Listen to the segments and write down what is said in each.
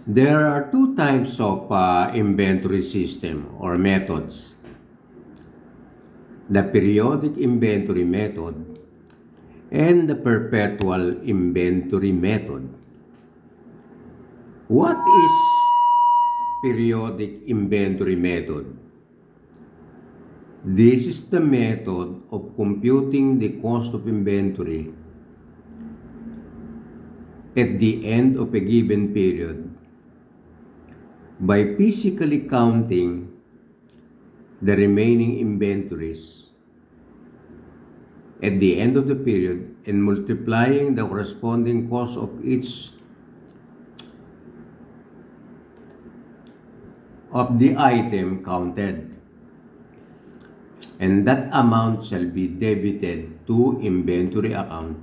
There are two types of inventory system or methods. The periodic inventory method and the perpetual inventory method. What is periodic inventory method? This is the method of computing the cost of inventory at the end of a given period by physically counting the remaining inventories at the end of the period and multiplying the corresponding cost of each of the item counted, and that amount shall be debited to inventory account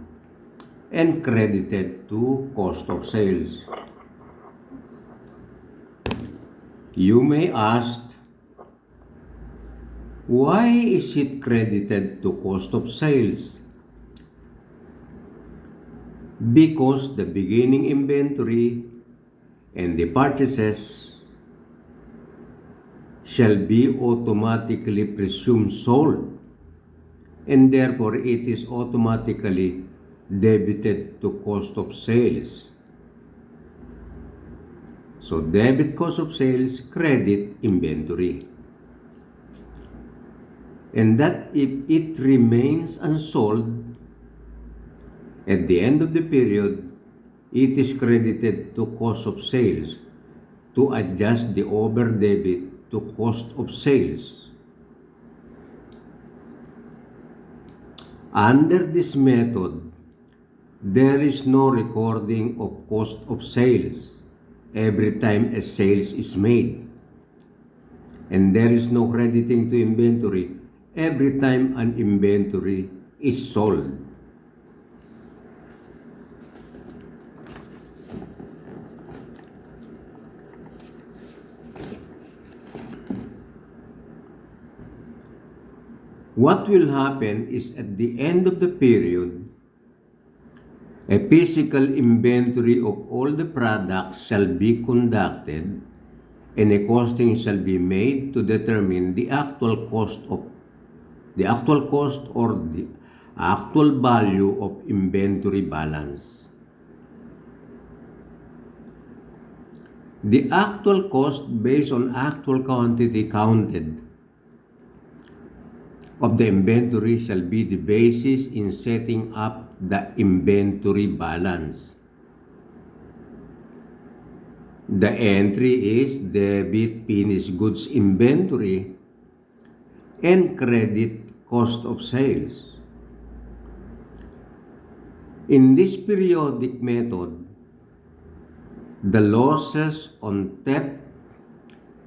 and credited to cost of sales. You may ask, why is it credited to cost of sales? Because the beginning inventory and the purchases shall be automatically presumed sold, and therefore it is automatically debited to cost of sales. So debit cost of sales, credit inventory. And that if it remains unsold at the end of the period, it is credited to cost of sales to adjust the over debit to cost of sales. Under this method, there is no recording of cost of sales every time a sales is made, and there is no crediting to inventory every time an inventory is sold. What will happen is at the end of the period, a physical inventory of all the products shall be conducted and a costing shall be made to determine the actual cost or the actual value of inventory balance. The actual cost based on actual quantity counted of the inventory shall be the basis in setting up the inventory balance. The entry is debit finished goods inventory and credit cost of sales. In this periodic method, the losses on theft,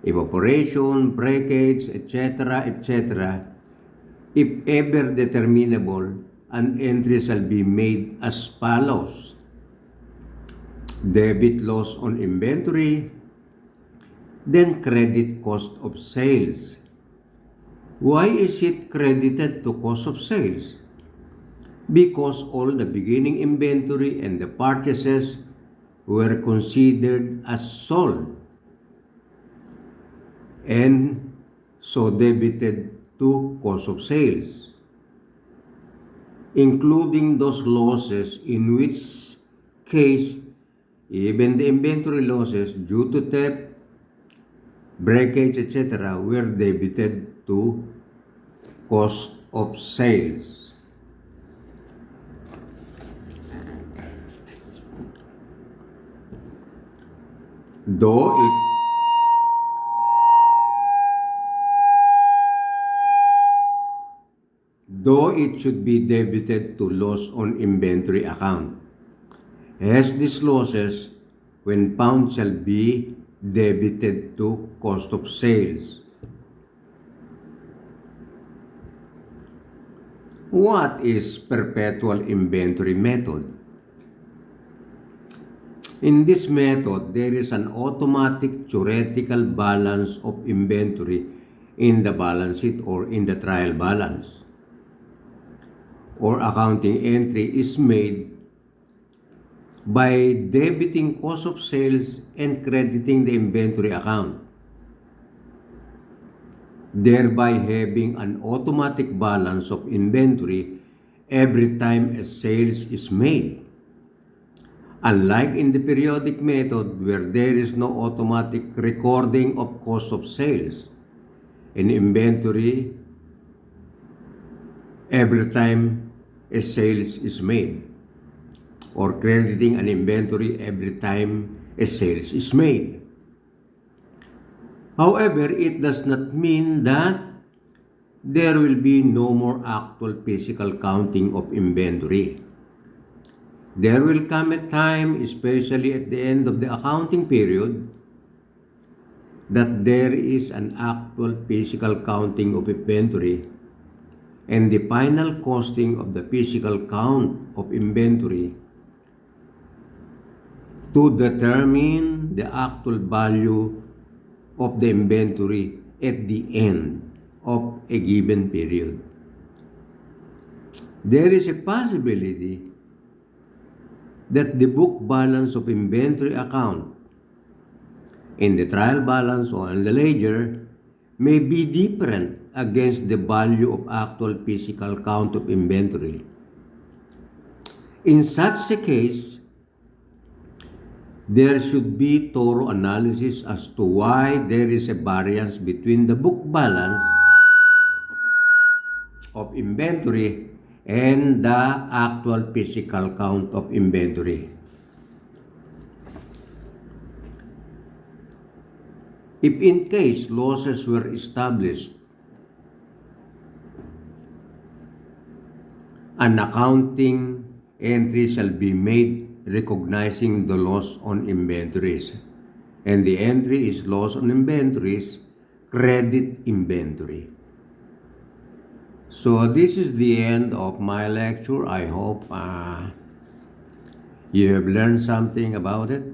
evaporation, breakage, etc., if ever determinable, an entry shall be made as follows: debit loss on inventory, then credit cost of sales. Why is it credited to cost of sales? Because all the beginning inventory and the purchases were considered as sold and so debited to cost of sales, including those losses in which case even the inventory losses due to theft, breakage, etc. were debited to cost of sales. Though it should be debited to loss on inventory account, as these losses, when found, shall be debited to cost of sales. What is perpetual inventory method? In this method, there is an automatic theoretical balance of inventory in the balance sheet or in the trial balance, or accounting entry is made by debiting cost of sales and crediting the inventory account, thereby having an automatic balance of inventory every time a sales is made. Unlike in the periodic method where there is no automatic recording of cost of sales in inventory every time a sales is made, or crediting an inventory every time a sales is made. However, it does not mean that there will be no more actual physical counting of inventory. There will come a time, especially at the end of the accounting period, that there is an actual physical counting of inventory, and the final costing of the physical count of inventory to determine the actual value of the inventory at the end of a given period. There is a possibility that the book balance of inventory account in the trial balance or in the ledger may be different against the value of actual physical count of inventory. In such a case, there should be thorough analysis as to why there is a variance between the book balance of inventory and the actual physical count of inventory. If in case losses were established, an accounting entry shall be made recognizing the loss on inventories, and the entry is loss on inventories, credit inventory. So this is the end of my lecture. I hope you have learned something about it.